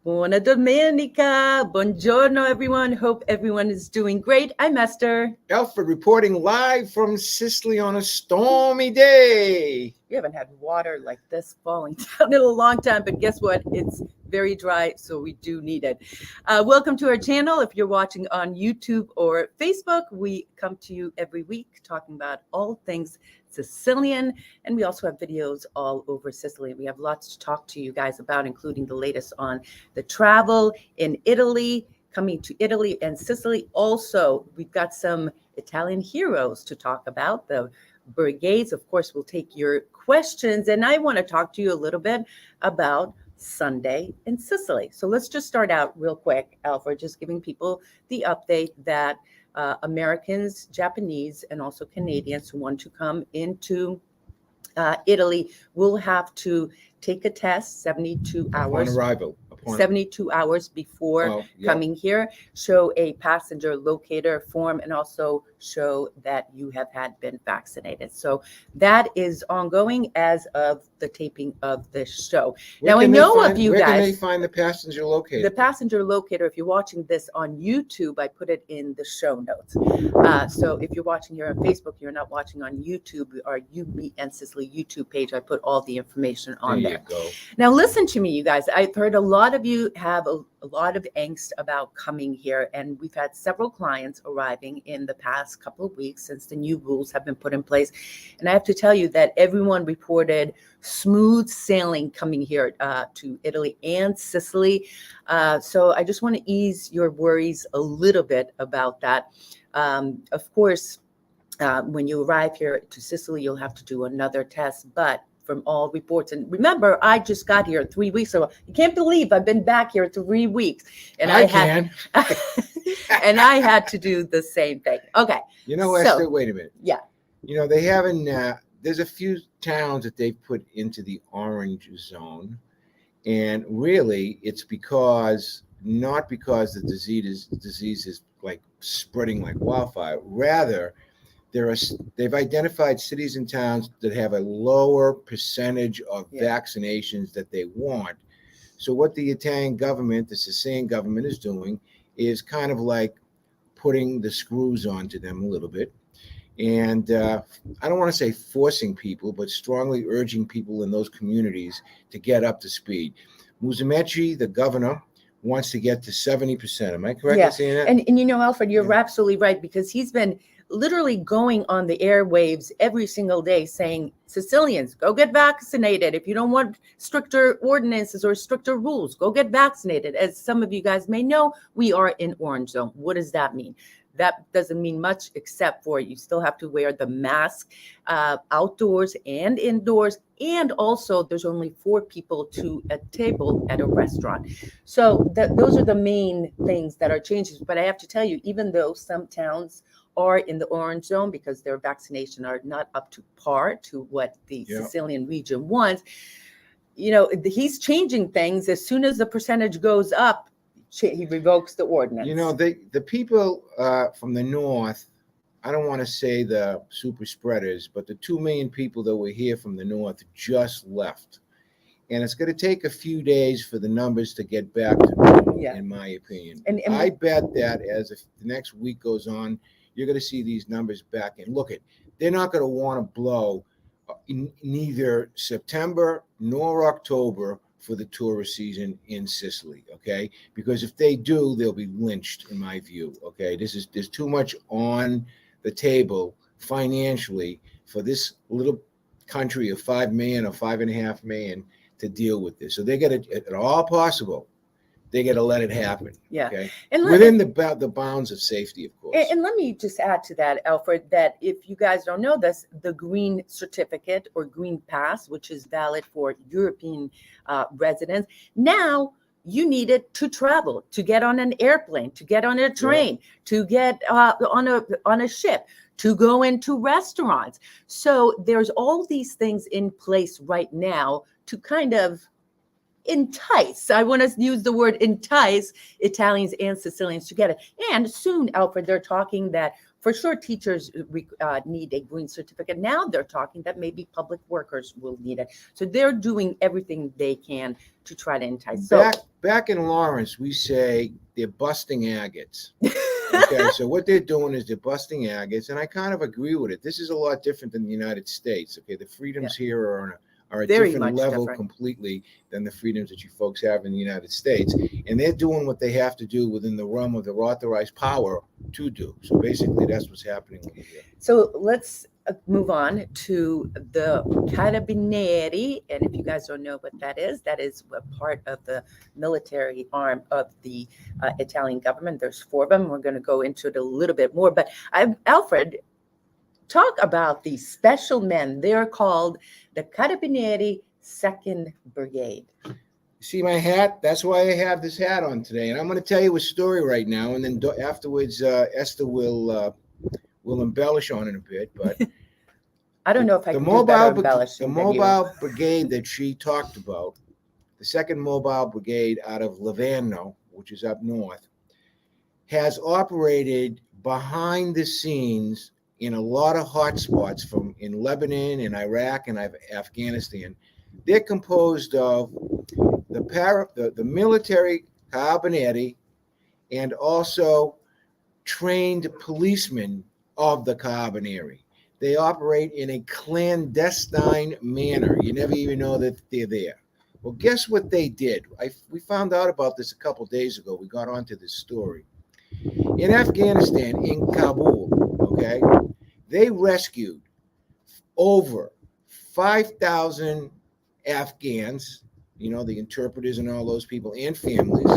Buona domenica. Buongiorno, everyone. Hope everyone is doing great. I'm Esther. Alfred reporting live from Sicily on a stormy day. We haven't had water like this falling down in a long time, but guess what? It's very dry, so we do need it. Welcome to our channel. If you're watching on YouTube or Facebook, we come to you every week talking about all things Sicilian, and we also have videos all over Sicily. We have lots to talk to you guys about, including the latest on the travel in Italy, coming to Italy and Sicily. Also, we've got some Italian heroes to talk about, the brigades. Of course, we'll take your questions, and I want to talk to you a little bit about Sunday in Sicily. So let's just start out real quick, Alfred, just giving people the update that Americans, Japanese, and also Canadians who want to come into Italy will have to take a test 72 hours. On arrival. 72 hours before coming here, show a passenger locator form, and also show that you have been vaccinated. So that is ongoing as of the taping of this show. Now, I know of you guys. Where can they find the passenger locator? The passenger locator, if you're watching this on YouTube, I put it in the show notes. So if you're watching here on Facebook, you're not watching on YouTube, our UB and Sicily YouTube page, I put all the information on there. There you go. Now, listen to me, you guys. I've heard a lot of you have a lot of angst about coming here, and we've had several clients arriving in the past couple of weeks since the new rules have been put in place. And I have to tell you that everyone reported smooth sailing coming here to Italy and Sicily. So I just want to ease your worries a little bit about that. Of course, when you arrive here to Sicily, you'll have to do another test, but from all reports. And remember, I just got here 3 weeks ago. You can't believe I've been back here 3 weeks. And I can. And I had to do the same thing. Okay. You know, Esther, wait a minute. Yeah. You know, they haven't, there's a few towns that they've put into the orange zone. And really, it's not because the disease is like spreading like wildfire. Rather, they've identified cities and towns that have a lower percentage of vaccinations that they want. So what the Italian government, the Sicilian government is doing is kind of like putting the screws onto them a little bit. And I don't want to say forcing people, but strongly urging people in those communities to get up to speed. Musumeci, the governor, wants to get to 70%. Am I correct in saying that? And you know, Alfred, you're absolutely right, because he's been literally going on the airwaves every single day saying, Sicilians, go get vaccinated. If you don't want stricter ordinances or stricter rules, go get vaccinated. As some of you guys may know, we are in orange zone. What does that mean? That doesn't mean much, except for you still have to wear the mask outdoors and indoors. And also there's only 4 people to a table at a restaurant. So those are the main things that are changes. But I have to tell you, even though some towns are in the orange zone because their vaccination are not up to par to what the Sicilian region wants, you know, he's changing things. As soon as the percentage goes up, he revokes the ordinance. You know, the people from the north, I don't want to say the super spreaders, but the 2 million people that were here from the north just left. And it's going to take a few days for the numbers to get back to normal, in my opinion. And I bet that as the next week goes on, you're going to see these numbers back. And look, they're not going to want to blow neither September nor October for the tourist season in Sicily, okay? Because if they do, they'll be lynched, in my view, okay? There's too much on the table financially for this little country of 5 million or 5.5 million to deal with this. So they get it at all possible. They got to let it happen. Yeah. Okay. And within the bounds of safety, of course. And let me just add to that, Alfred, that if you guys don't know this, the green certificate or green pass, which is valid for European residents, now you need it to travel, to get on an airplane, to get on a train, to get on a ship, to go into restaurants. So there's all these things in place right now to kind of entice, I want to use the word entice, Italians and Sicilians to get it. And soon, Alfred, they're talking that for sure, teachers need a green certificate. Now they're talking that maybe public workers will need it. So they're doing everything they can to try to entice. So back in Lawrence, we say they're busting agates. Okay, so what they're doing is they're busting agates, and I kind of agree with it. This is a lot different than the United States. Okay, the freedoms here are a Very different much level different. completely than the freedoms that you folks have in the United States, and they're doing what they have to do within the realm of their authorized power to do. So basically, that's what's happening over here. So let's move on to the Carabinieri. And if you guys don't know what that is a part of the military arm of the Italian government. There's 4 of them. We're going to go into it a little bit more. But Alfred, talk about these special men. They're called the Carabinieri 2nd Brigade. See my hat? That's why I have this hat on today. And I'm going to tell you a story right now, and then afterwards, Esther will embellish on it a bit. But I don't know if I can do better embellishing the mobile brigade that she talked about, the 2nd Mobile Brigade out of Livorno, which is up north, has operated behind the scenes in a lot of hotspots in Lebanon and Iraq and Afghanistan. They're composed of the military Carabinieri and also trained policemen of the Carabinieri. They operate in a clandestine manner. You never even know that they're there. Well, guess what they did? We found out about this a couple days ago. We got onto this story. In Afghanistan, in Kabul, okay, they rescued over 5,000 Afghans, the interpreters and all those people and families.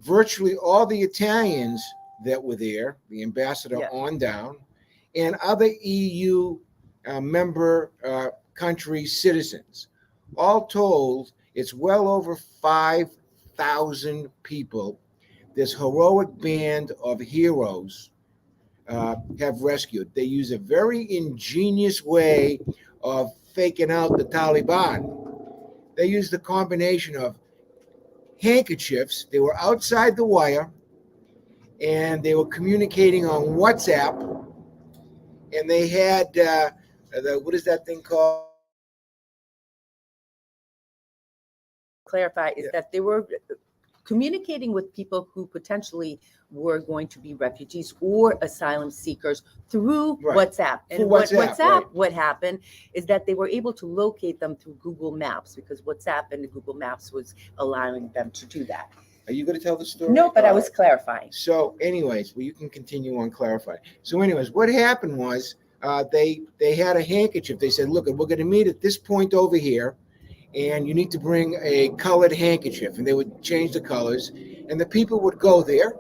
Virtually all the Italians that were there, the ambassador on down, and other EU member country citizens. All told, it's well over 5,000 people this heroic band of heroes have rescued. They use a very ingenious way of faking out the Taliban. They used a combination of handkerchiefs. They were outside the wire, and they were communicating on WhatsApp, and they had what is that thing called? Clarify is that they were communicating with people who potentially were going to be refugees or asylum seekers through WhatsApp. And what happened is that they were able to locate them through Google Maps, because WhatsApp and the Google Maps was allowing them to do that. Are you going to tell the story? No, but I was clarifying. So anyways, you can continue on clarifying. So anyways, what happened was they had a handkerchief. They said, look, we're going to meet at this point over here, and you need to bring a colored handkerchief. And they would change the colors, and the people would go there,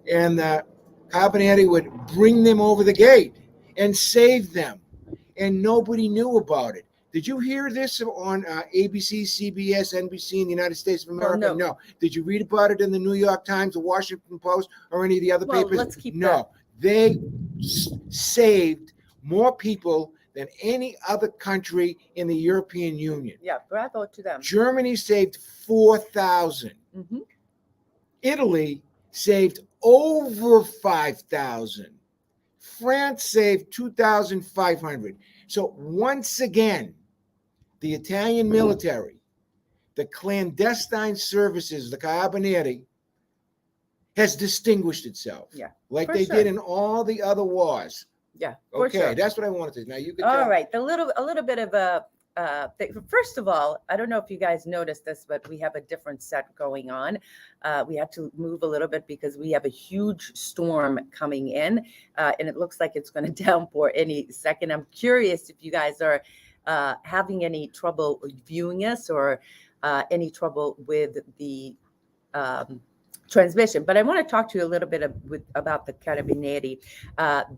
and the Carabinieri would bring them over the gate and save them, and nobody knew about it. Did you hear this on ABC, CBS, NBC in the United States of America? No. Did you read about it in the New York Times, the Washington Post, or any of the other papers? Let's keep that. They saved more people than any other country in the European Union. Yeah, bravo to them. Germany saved 4,000. Mm-hmm. Italy saved over 5,000. France saved 2,500. So once again, the Italian military, the clandestine services, the Carabinieri, has distinguished itself. Yeah, like they did in all the other wars. Yeah. Okay, that's what I wanted to. Now you can. All right, a little bit of a. First of all, I don't know if you guys noticed this, but we have a different set going on. We had to move a little bit because we have a huge storm coming in, and it looks like it's going to downpour any second. I'm curious if you guys are having any trouble viewing us or any trouble with the transmission. But I want to talk to you a little bit about the Carabinieri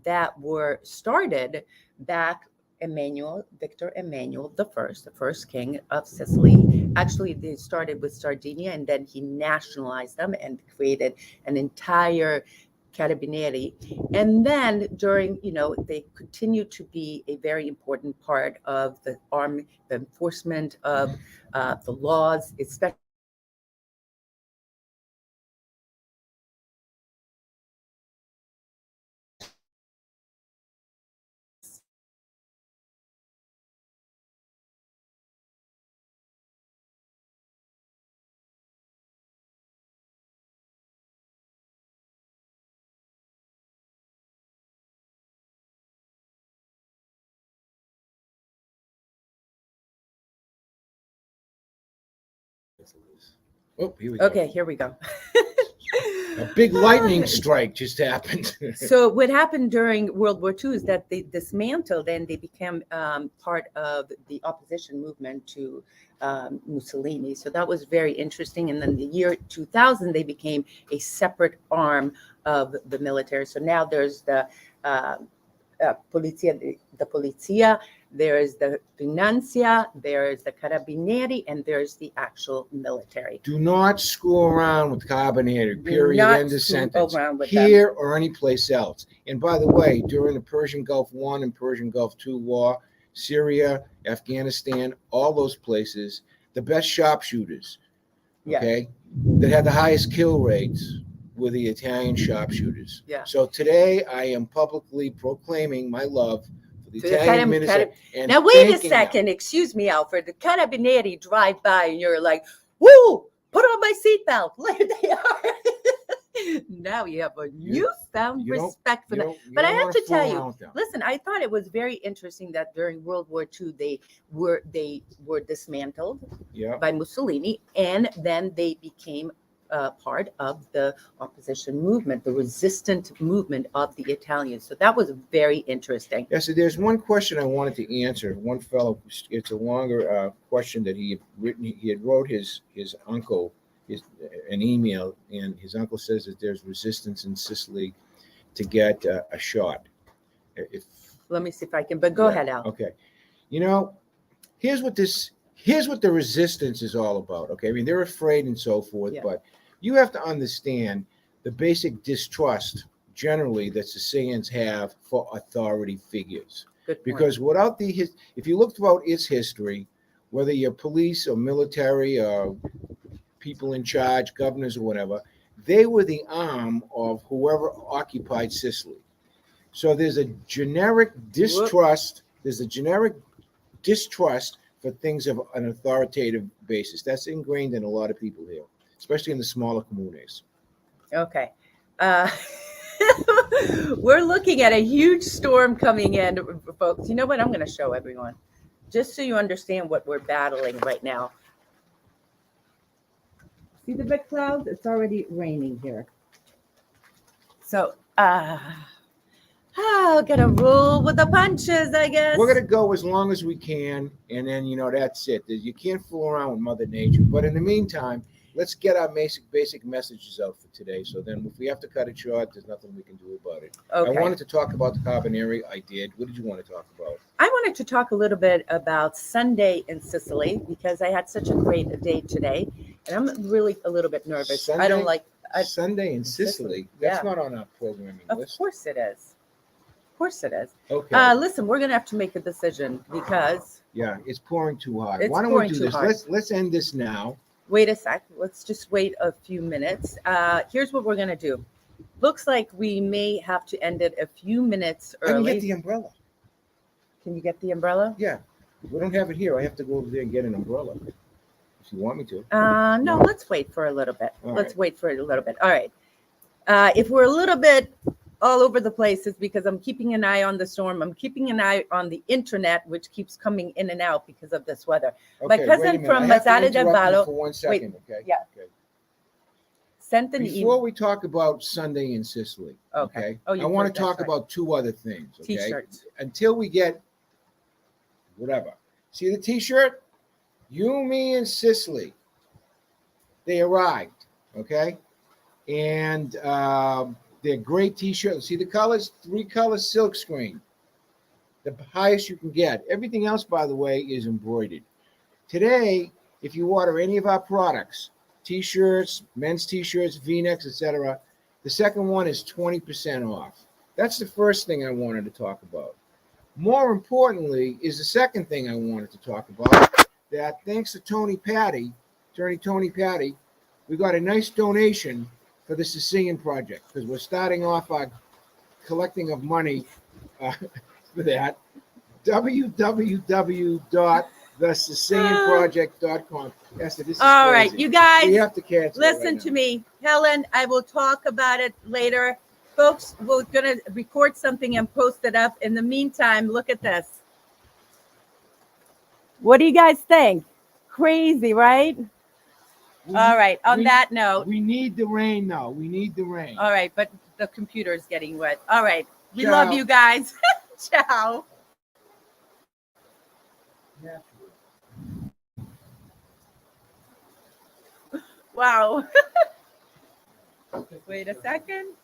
that were started back. Victor Emmanuel I, the first king of Sicily. Actually, they started with Sardinia, and then he nationalized them and created an entire Carabinieri. And then during, they continued to be a very important part of the army, the enforcement of the laws, especially Oh, here we go. Okay, here we go. A big lightning strike just happened. So what happened during World War II is that they dismantled and they became part of the opposition movement to Mussolini. So that was very interesting. And then the year 2000, they became a separate arm of the military. So now there's the Polizia, there is the Financia, there is the Carabinieri, and there's the actual military. Do not screw around with Carabinieri, period, end of sentence, here or any place else. And by the way, during the Persian Gulf I and Persian Gulf II war, Syria, Afghanistan, all those places, the best sharpshooters, okay, that had the highest kill rates were the Italian sharpshooters. Yeah. So today I am publicly proclaiming my love for the Italian minister. Now wait a second, excuse me, Alfred. The Carabinieri drive by and you're like, woo, put on my seatbelt. There they are. Now you have a newfound respect for them. But I have to tell you, listen, I thought it was very interesting that during World War II they were dismantled by Mussolini, and then they became part of the opposition movement, the resistant movement of the Italians. So that was very interesting. Yeah, so there's one question I wanted to answer. One fellow, it's a longer question that he had written. He had wrote his uncle an email, and his uncle says that there's resistance in Sicily to get a shot. Let me see if I can, but go ahead, Al. Okay. You know, here's what the resistance is all about. Okay. I mean, they're afraid and so forth, but you have to understand the basic distrust generally that Sicilians have for authority figures. Because without if you look throughout its history, whether you're police or military or people in charge, governors or whatever, they were the arm of whoever occupied Sicily. So there's a generic distrust. There's a generic distrust for things of an authoritative basis. That's ingrained in a lot of people here, especially in the smaller communities. Okay. We're looking at a huge storm coming in, folks. You know what? I'm going to show everyone, just so you understand what we're battling right now. See the big clouds? It's already raining here. So, gonna roll with the punches, I guess. We're gonna go as long as we can, and then that's it. You can't fool around with Mother Nature. But in the meantime, let's get our basic messages out for today. So then, if we have to cut it short, there's nothing we can do about it. Okay. I wanted to talk about the Carabinieri. I did. What did you want to talk about? I wanted to talk a little bit about Sunday in Sicily because I had such a great day today, and I'm really a little bit nervous. Sunday, I don't like Sunday in Sicily. That's not on our programming list. Of course it is. Of course it is. Okay. Listen, we're gonna have to make a decision because it's pouring too hard. Why don't we do this? Let's end this now. Wait a sec. Let's just wait a few minutes. Here's what we're gonna do. Looks like we may have to end it a few minutes early. I can get the umbrella. Can you get the umbrella? Yeah. We don't have it here. I have to go over there and get an umbrella. If you want me to. No, let's wait for a little bit. Let's wait for a little bit. All right. If we're a little bit all over the place, it's because I'm keeping an eye on the storm. I'm keeping an eye on the internet, which keeps coming in and out because of this weather. Okay, my cousin from Mazzara del Vallo. For 1 second, okay? Yeah. Okay. Sent an email. Before we talk about Sunday in Sicily, okay? Oh, I want to talk about two other things, okay? T-shirts. Until we get whatever. See the T-shirt? You, me, and Sicily. They arrived, okay? And they're great T-shirts. See the colors? 3-color silk screen. The highest you can get. Everything else, by the way, is embroidered. Today, if you order any of our products, T-shirts, men's T-shirts, V-necks, etc., the second one is 20% off. That's the first thing I wanted to talk about. More importantly is the second thing I wanted to talk about, that thanks to Attorney Tony Patty, we got a nice donation for the Sicilian Project, because we're starting off our collecting of money for that. www.thesicilianproject.com. Esther, this is all crazy. right, you guys, we have to cancel. Listen to me. Helen, I will talk about it later. Folks, we're going to record something and post it up. In the meantime, look at this. What do you guys think? Crazy, right? All right. On we- that note, We need the rain now. We need the rain. all right, but the computer is getting wet. All right. We Ciao. love you guys. Ciao. Wow. Wait a second.